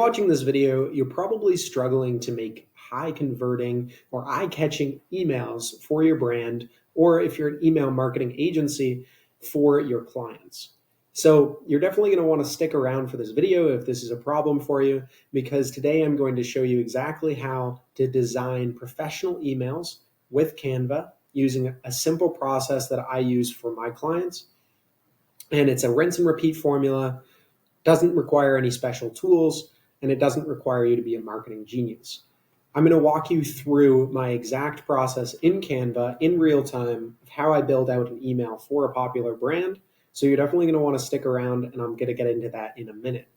Watching this video, you're probably struggling to make high converting or eye-catching emails for your brand, or if you're an email marketing agency, for your clients. So you're definitely going to want to stick around for this video if this is a problem for you, because today I'm going to show you exactly how to design professional emails with Canva using a simple process that I use for my clients. And it's a rinse and repeat formula, doesn't require any special tools, and it doesn't require you to be a marketing genius. I'm going to walk you through my exact process in Canva in real time of how I build out an email for a popular brand. So you're definitely going to want to stick around, and I'm going to get into that in a minute.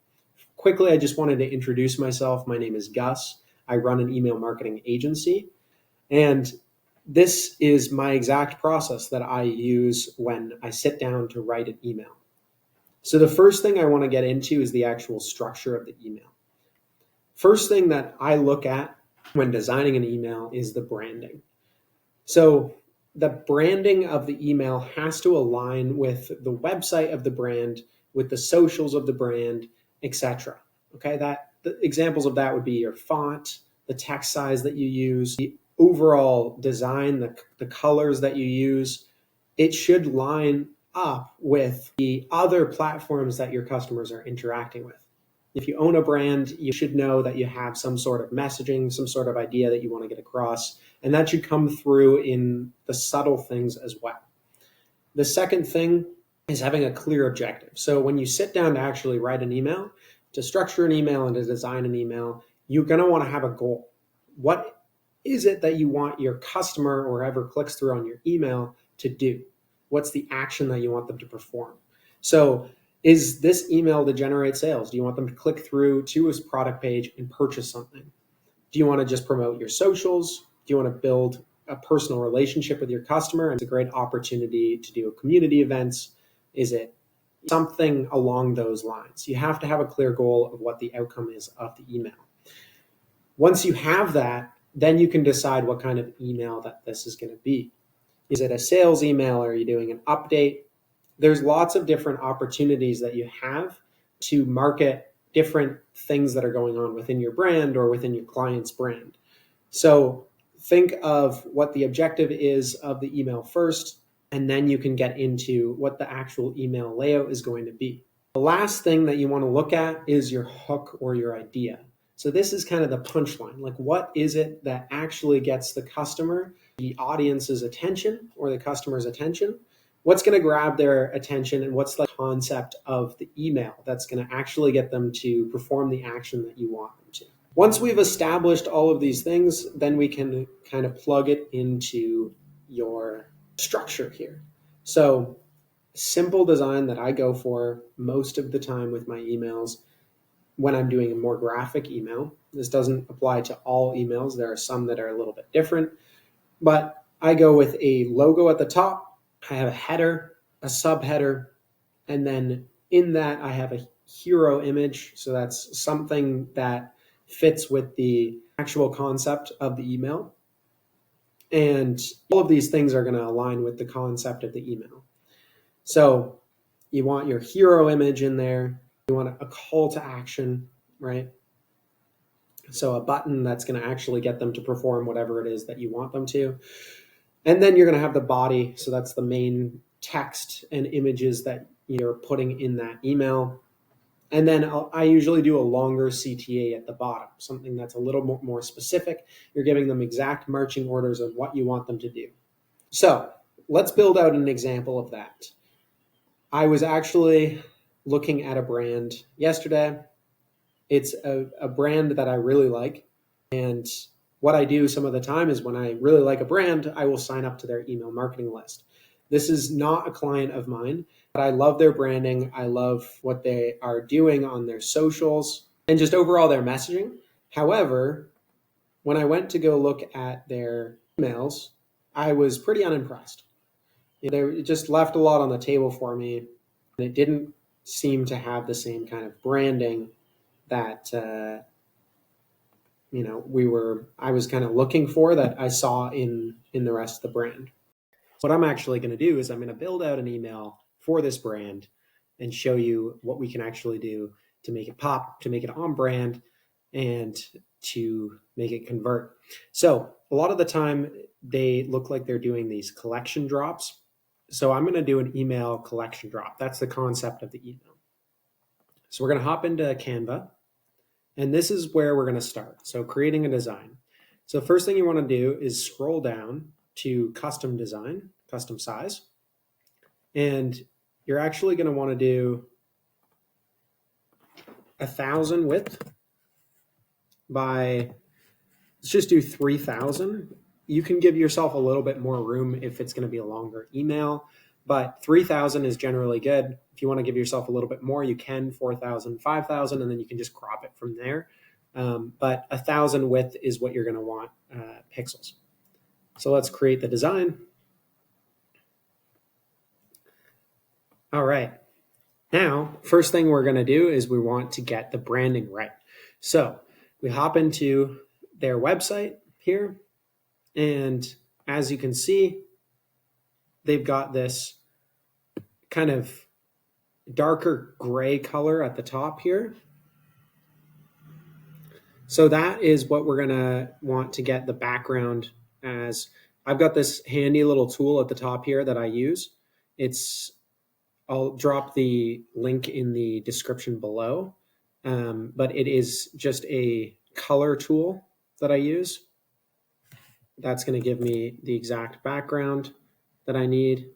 Quickly, I just wanted to introduce myself. My name is Gus. I run an email marketing agency, and this is my exact process that I use when I sit down to write an email. So the first thing I want to get into is the actual structure of the email. First thing that I look at when designing an email is the branding. So the branding of the email has to align with the website of the brand, with the socials of the brand, etc. Okay, the examples of that would be your font, the text size that you use, the overall design, the colors that you use. It should line up with the other platforms that your customers are interacting with. If you own a brand, you should know that you have some sort of messaging, some sort of idea that you want to get across, and that should come through in the subtle things as well. The second thing is having a clear objective. So when you sit down to actually write an email, to structure an email and to design an email, you're going to want to have a goal. What is it that you want your customer or whoever clicks through on your email to do? What's the action that you want them to perform? So is this email to generate sales? Do you want them to click through to a product page and purchase something? Do you want to just promote your socials? Do you want to build a personal relationship with your customer? And it's a great opportunity to do community events. Is it something along those lines? You have to have a clear goal of what the outcome is of the email. Once you have that, then you can decide what kind of email that this is going to be. Is it a sales email? Are you doing an update? There's lots of different opportunities that you have to market different things that are going on within your brand or within your client's brand. So think of what the objective is of the email first, and then you can get into what the actual email layout is going to be. The last thing that you want to look at is your hook or your idea. So this is kind of the punchline. Like, what is it that actually gets the customer, the audience's attention or the customer's attention? What's going to grab their attention, and what's the concept of the email that's going to actually get them to perform the action that you want them to? Once we've established all of these things, then we can kind of plug it into your structure here. So simple design that I go for most of the time with my emails when I'm doing a more graphic email. This doesn't apply to all emails. There are some that are a little bit different, but I go with a logo at the top. I have a header, a subheader, and then in that I have a hero image. So that's something that fits with the actual concept of the email. And all of these things are going to align with the concept of the email. So you want your hero image in there. You want a call to action, right? So a button that's going to actually get them to perform whatever it is that you want them to. And then you're going to have the body. So that's the main text and images that you're putting in that email. And then I usually do a longer CTA at the bottom, something that's a little more specific. You're giving them exact marching orders of what you want them to do. So let's build out an example of that. I was actually looking at a brand yesterday. It's a brand that I really like. And what I do some of the time is when I really like a brand, I will sign up to their email marketing list. This is not a client of mine, but I love their branding. I love what they are doing on their socials and just overall their messaging. However, when I went to go look at their emails, I was pretty unimpressed. They just left a lot on the table for me, and it didn't seem to have the same kind of branding that I was kind of looking for, that I saw in the rest of the brand. What I'm actually going to do is I'm going to build out an email for this brand and show you what we can actually do to make it pop, to make it on brand, and to make it convert. So a lot of the time they look like they're doing these collection drops. So I'm going to do an email collection drop. That's the concept of the email. So we're going to hop into Canva, and this is where we're going to start. So creating a design. So first thing you want to do is scroll down to custom design, custom size. And you're actually going to want to do 1,000 width by, let's just do 3,000. You can give yourself a little bit more room if it's going to be a longer email, but 3,000 is generally good. If you want to give yourself a little bit more, you can 4,000, 5,000, and then you can just crop it from there. But 1,000 width is what you're going to want pixels. So let's create the design. All right. Now, first thing we're going to do is we want to get the branding right. So we hop into their website here. And as you can see, they've got this kind of darker gray color at the top here. So that is what we're going to want to get the background as. I've got this handy little tool at the top here that I use. I'll drop the link in the description below, but it is just a color tool that I use. That's going to give me the exact background that I need.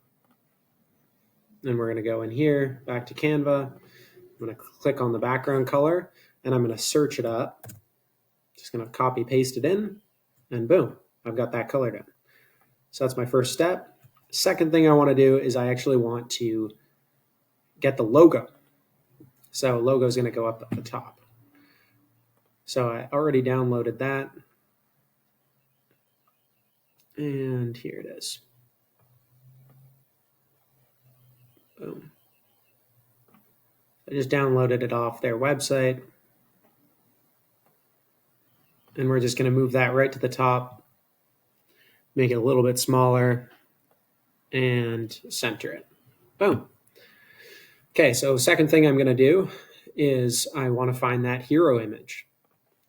And we're going to go in here, back to Canva. I'm going to click on the background color, and I'm going to search it up. Just going to copy paste it in, and boom, I've got that color done. So that's my first step. Second thing I want to do is I actually want to get the logo. So logo is going to go up at the top. So I already downloaded that. And here it is. Boom. I just downloaded it off their website. And we're just going to move that right to the top, make it a little bit smaller, and center it. Boom. Okay, so second thing I'm going to do is I want to find that hero image.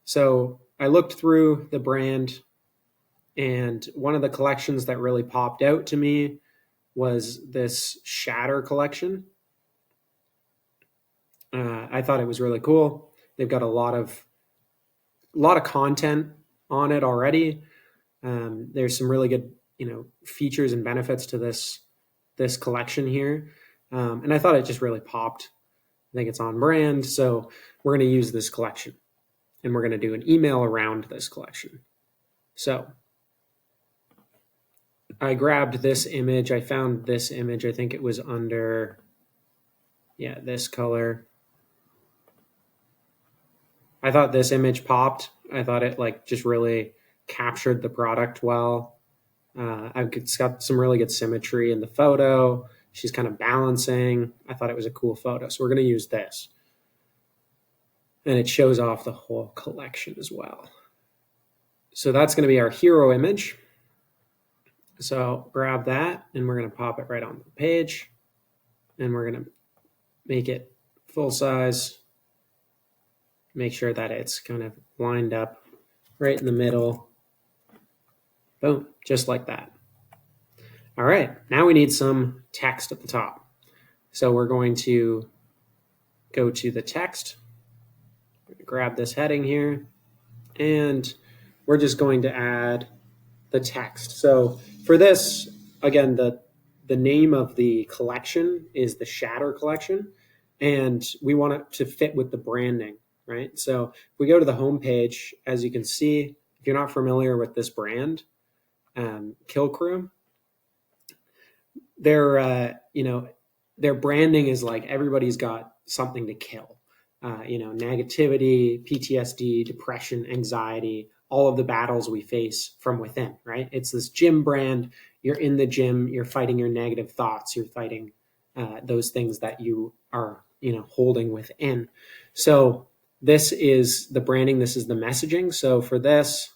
So I looked through the brand, and one of the collections that really popped out to me was this Shatter collection. I thought it was really cool. They've got a lot of content on it already. There's some really good, features and benefits to this collection here, and I thought it just really popped. I think it's on brand, so we're going to use this collection, and we're going to do an email around this collection. So I grabbed this image. I found this image. I think it was under, this color. I thought this image popped. I thought it just really captured the product well. It's got some really good symmetry in the photo. She's kind of balancing. I thought it was a cool photo. So we're going to use this. And it shows off the whole collection as well. So that's going to be our hero image. So grab that, and we're going to pop it right on the page. And we're going to make it full size. Make sure that it's kind of lined up right in the middle. Boom, just like that. All right, now we need some text at the top. So we're going to go to the text, grab this heading here, and we're just going to add the text. So for this, again, the name of the collection is the Shatter collection, and we want it to fit with the branding, right? So if we go to the home page, as you can see, if you're not familiar with this brand, Kill Crew, their branding is like everybody's got something to kill. Negativity, PTSD, depression, anxiety, all of the battles we face from within, right? It's this gym brand. You're in the gym, you're fighting your negative thoughts, you're fighting those things that you are, holding within. So this is the branding, this is the messaging. So for this,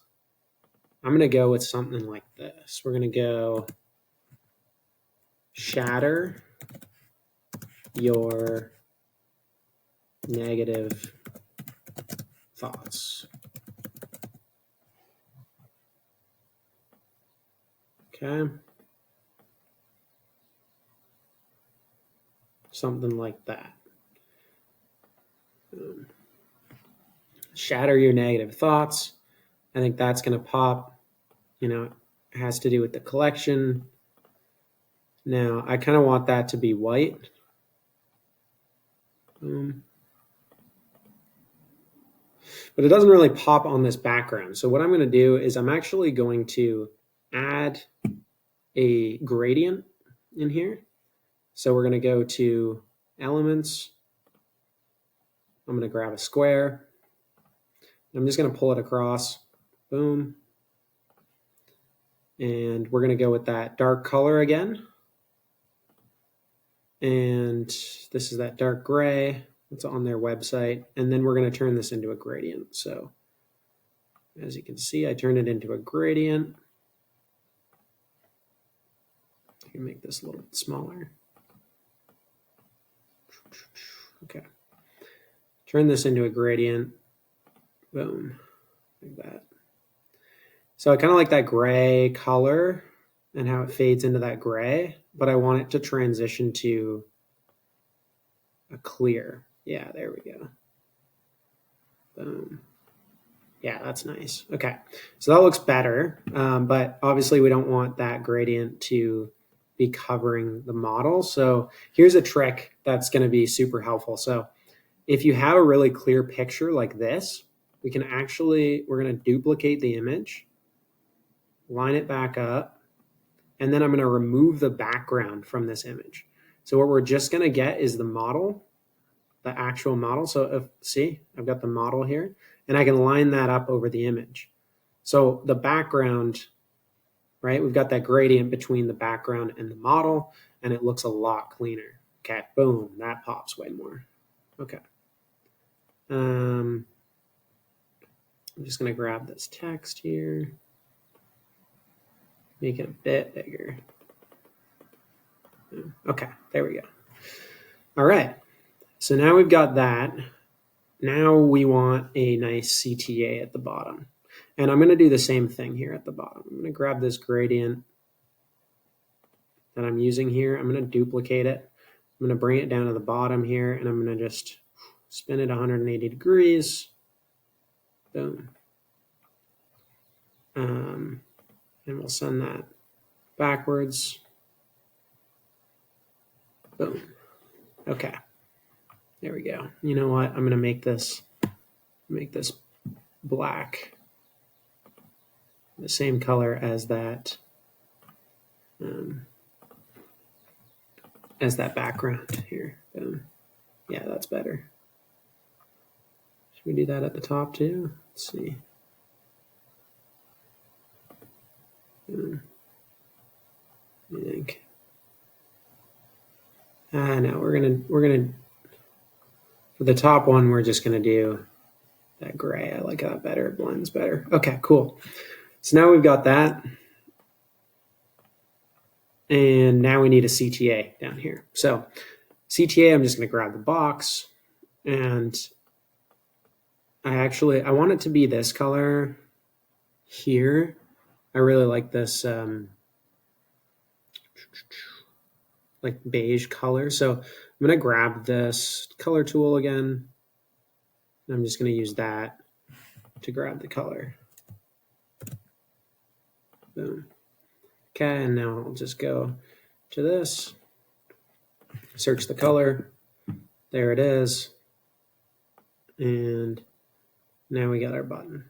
I'm going to go with something like this. We're going to go shatter your negative thoughts. Okay. Something like that. Shatter your negative thoughts. I think that's going to pop. You know, it has to do with the collection. Now, I kind of want that to be white. But it doesn't really pop on this background. So what I'm going to do is I'm actually going to add a gradient in here. So we're going to go to Elements. I'm going to grab a square. I'm just going to pull it across. Boom. And we're going to go with that dark color again. And this is that dark gray. It's on their website. And then we're going to turn this into a gradient. So as you can see, I turned it into a gradient. I can make this a little bit smaller. Okay. Turn this into a gradient. Boom. Like that. So I kind of like that gray color and how it fades into that gray, but I want it to transition to a clear. Yeah, there we go. Boom. Yeah, that's nice. Okay, so that looks better, but obviously we don't want that gradient to be covering the model. So here's a trick that's going to be super helpful. So if you have a really clear picture like this, we're going to duplicate the image, line it back up, and then I'm going to remove the background from this image. So what we're just going to get is the model, the actual model. So see, I've got the model here, and I can line that up over the image. So the background, right, we've got that gradient between the background and the model, and it looks a lot cleaner. Okay, boom, that pops way more. Okay. I'm just going to grab this text here, make it a bit bigger. Okay, there we go. All right, so now we've got that. Now we want a nice CTA at the bottom. And I'm going to do the same thing here at the bottom. I'm going to grab this gradient that I'm using here. I'm going to duplicate it. I'm going to bring it down to the bottom here, and I'm going to just spin it 180 degrees. Boom. And we'll send that backwards. Boom. Okay. There we go. You know what? I'm going to make this black, the same color as that background here. Boom. Yeah, that's better. Should we do that at the top too? Let's see. What do you think? No, we're gonna for the top one, we're just gonna do that gray. I like that better. It blends better. Okay, cool. So now we've got that. And now we need a CTA down here. So CTA, I'm just going to grab the box, and I want it to be this color here. I really like this like beige color. So I'm going to grab this color tool again. And I'm just going to use that to grab the color. Boom. Okay, and now I'll just go to this, search the color. There it is. And now we got our button.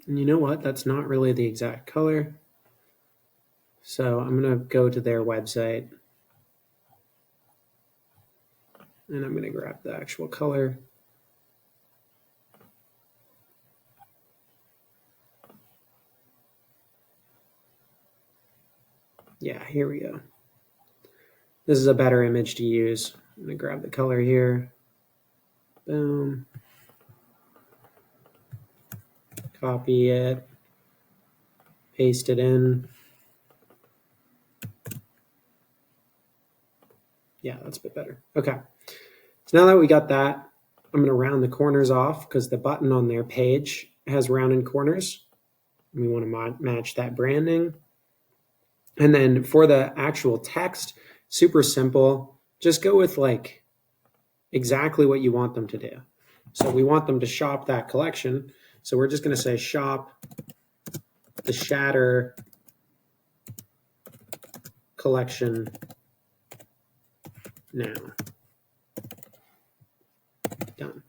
And you know what? That's not really the exact color. So I'm going to go to their website, and I'm going to grab the actual color. Yeah, here we go. This is a better image to use. I'm going to grab the color here. Boom. Copy it. Paste it in. Yeah, that's a bit better. Okay. So now that we got that, I'm going to round the corners off because the button on their page has rounded corners. We want to match that branding. And then for the actual text, super simple. Just go with like exactly what you want them to do. So we want them to shop that collection. So we're just going to say shop the Shatter collection now. Done.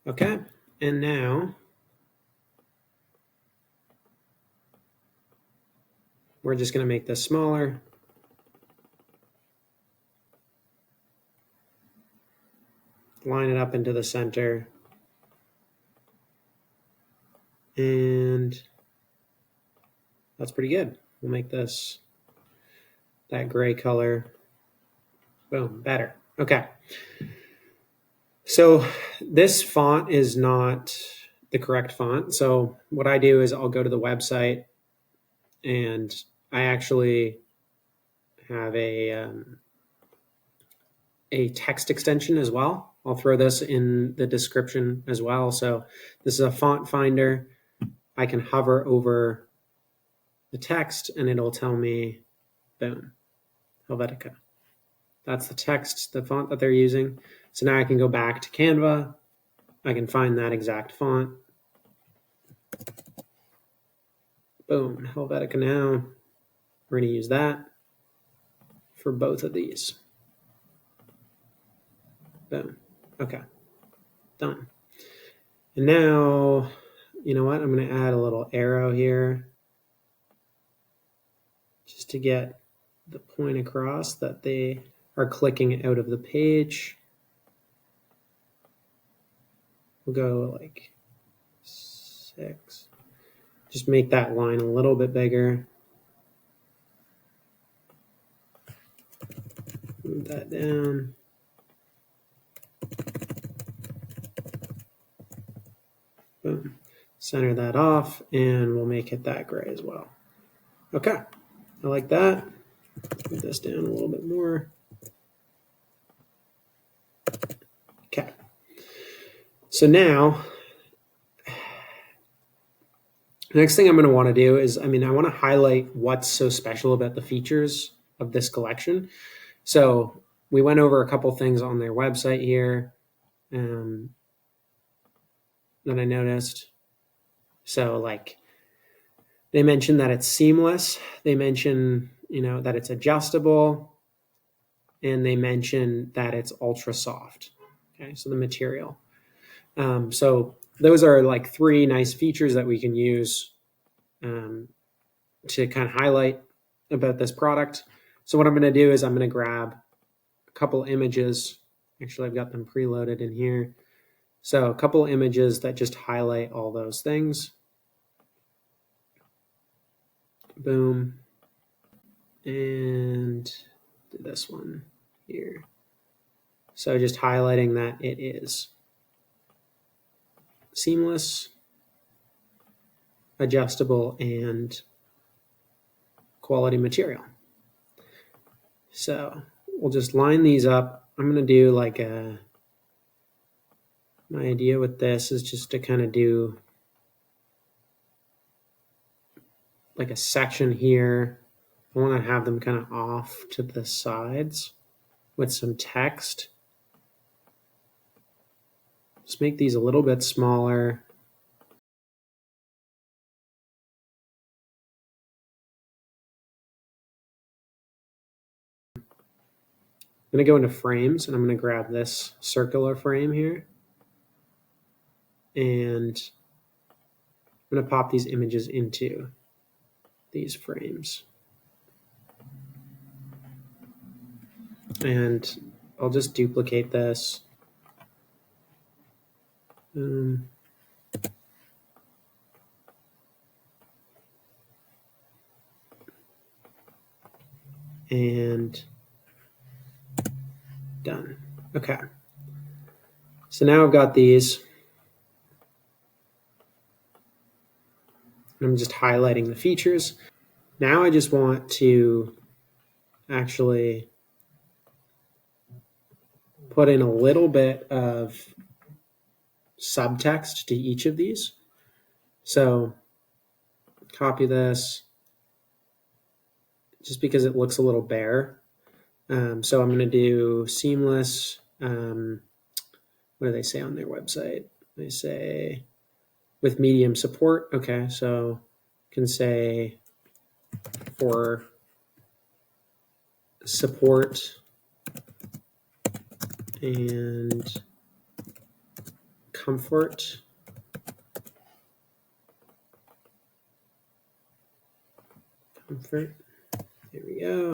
Okay. And now we're just going to make this smaller. Line it up into the center. And that's pretty good. We'll make this that gray color. Boom, better. Okay. So this font is not the correct font. So what I do is I'll go to the website and I actually have a text extension as well. I'll throw this in the description as well. So this is a font finder. I can hover over the text and it'll tell me, boom, Helvetica. That's the text, the font that they're using. So now I can go back to Canva. I can find that exact font. Boom, Helvetica now. We're going to use that for both of these. Boom. Okay, done. And now, you know what? I'm going to add a little arrow here just to get the point across that they are clicking out of the page. We'll go like 6. Just make that line a little bit bigger. Move that down. Boom. Center that off, and we'll make it that gray as well. Okay, I like that. Move this down a little bit more. Okay. So now, the next thing I'm going to want to do is, I want to highlight what's so special about the features of this collection. So we went over a couple things on their website here that I noticed. So like they mentioned that it's seamless. They mention, that it's adjustable, and they mention that it's ultra soft. Okay, so the material. So those are like 3 nice features that we can use to kind of highlight about this product. So what I'm going to do is I'm going to grab a couple images. Actually, I've got them preloaded in here. So a couple images that just highlight all those things. Boom. And do this one here. So just highlighting that it is seamless, adjustable, and quality material. So we'll just line these up. I'm going to do like my idea with this is just to kind of do like a section here. I want to have them kind of off to the sides with some text. Just make these a little bit smaller. I'm going to go into frames, and I'm going to grab this circular frame here. And I'm going to pop these images into these frames. And I'll just duplicate this. And done. Okay. So now I've got these. I'm just highlighting the features. Now I just want to actually put in a little bit of subtext to each of these. So copy this just because it looks a little bare. So I'm going to do seamless. What do they say on their website? They say with medium support. Okay, so can say for support and comfort. Comfort. There we go.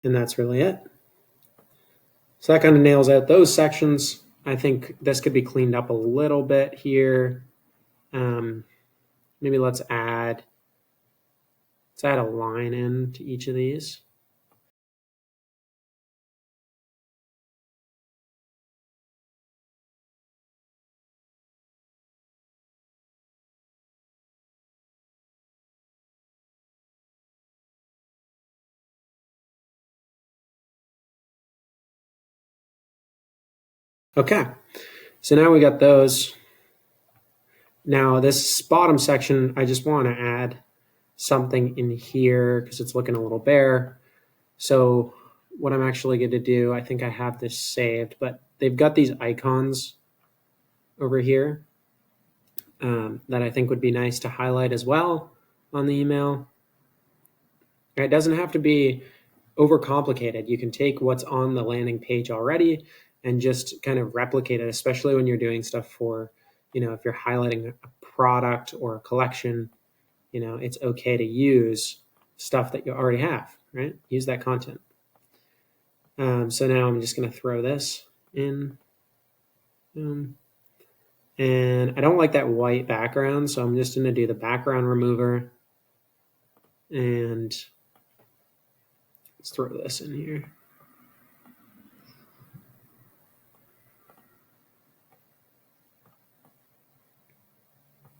And that's really it. So that kind of nails out those sections. I think this could be cleaned up a little bit here. Maybe let's add a line in to each of these. Okay, so now we got those. Now this bottom section, I just want to add something in here because it's looking a little bare. So what I'm actually going to do, I think I have this saved, but they've got these icons over here that I think would be nice to highlight as well on the email. It doesn't have to be overcomplicated. You can take what's on the landing page already and just kind of replicate it, especially when you're doing stuff for, if you're highlighting a product or a collection, it's okay to use stuff that you already have, right? Use that content. So now I'm just going to throw this in. And I don't like that white background, so I'm just going to do the background remover. And let's throw this in here.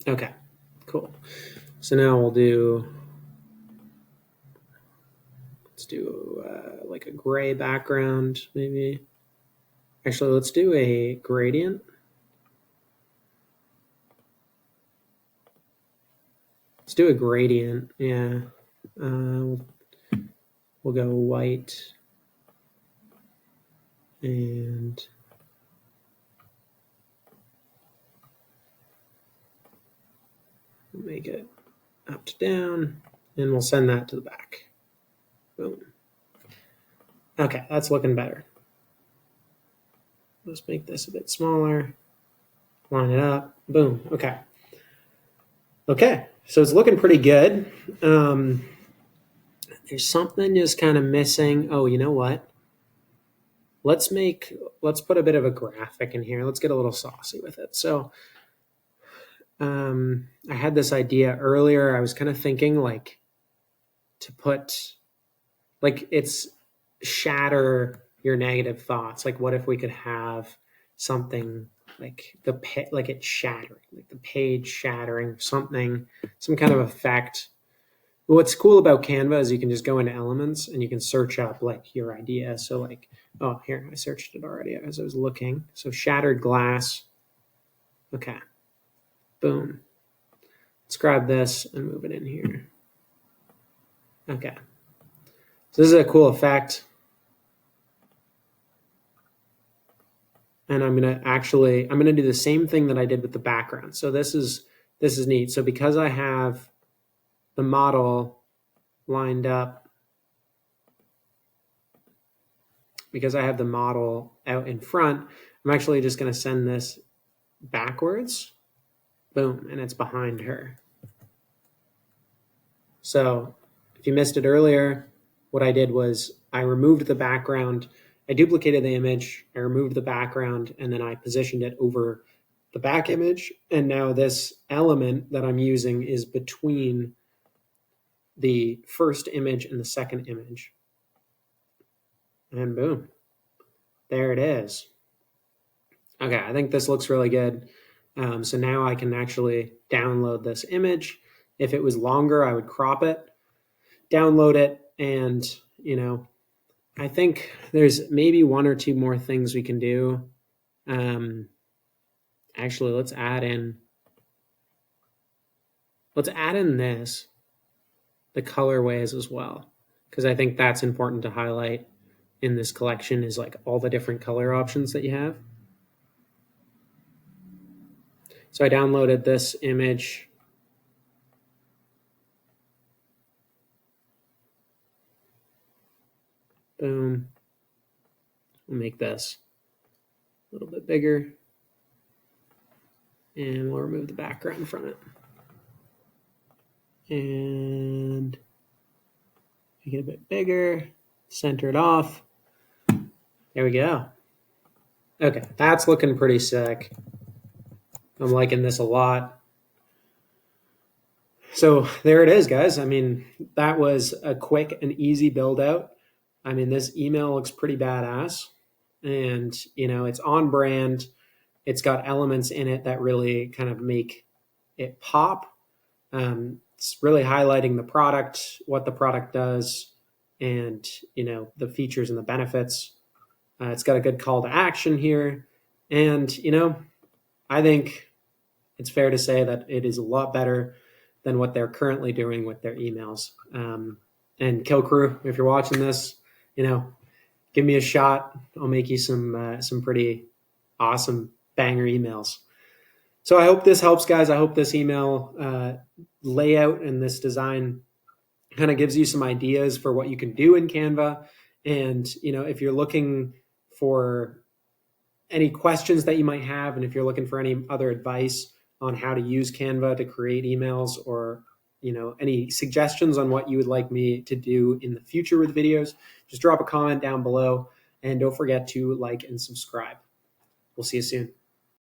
Okay, cool. So now let's do like a gray background, maybe. Actually, let's do a gradient. Let's do a gradient, yeah. We'll go white and make it up to down, and we'll send that to the back. Boom. Okay, that's looking better. Let's make this a bit smaller. Line it up. Boom. Okay. Okay, so it's looking pretty good. There's something just kind of missing. Oh, you know what? Let's put a bit of a graphic in here. Let's get a little saucy with it. So I had this idea earlier. I was kind of thinking to put it's shatter your negative thoughts. Like what if we could have something like it shattering, like the page shattering, some kind of effect. What's cool about Canva is you can just go into elements and you can search up your idea. So oh, here, I searched it already as I was looking. So shattered glass. Okay. Boom. Let's grab this and move it in here. Okay. So this is a cool effect. And I'm going to do the same thing that I did with the background. So this is neat. So because I have the model lined up, because I have the model out in front, I'm actually just going to send this backwards. Boom, and it's behind her. So if you missed it earlier, what I did was I removed the background I duplicated the image, I removed the background, and then I positioned it over the back image. And now this element that I'm using is between the first image and the second image. And boom, there it is. Okay, I think this looks really good. So now I can actually download this image. If it was longer, I would crop it, download it, and, I think there's maybe one or two more things we can do. Actually, let's add in this, the colorways as well, because I think that's important to highlight in this collection is like all the different color options that you have. So I downloaded this image. Boom. We'll make this a little bit bigger. And we'll remove the background from it. And make it a bit bigger, center it off. There we go. Okay, that's looking pretty sick. I'm liking this a lot. So there it is, guys. I mean, that was a quick and easy build out. I mean, this email looks pretty badass, and it's on brand. It's got elements in it that really kind of make it pop. It's really highlighting the product, what the product does, and the features and the benefits. It's got a good call to action here, and I think it's fair to say that it is a lot better than what they're currently doing with their emails. And Kill Crew, if you're watching this, give me a shot. I'll make you some pretty awesome banger emails. So I hope this helps, guys. I hope this email layout and this design kind of gives you some ideas for what you can do in Canva. And, if you're looking for any questions that you might have, and if you're looking for any other advice on how to use Canva to create emails, or any suggestions on what you would like me to do in the future with videos, just drop a comment down below, and don't forget to like and subscribe. We'll see you soon.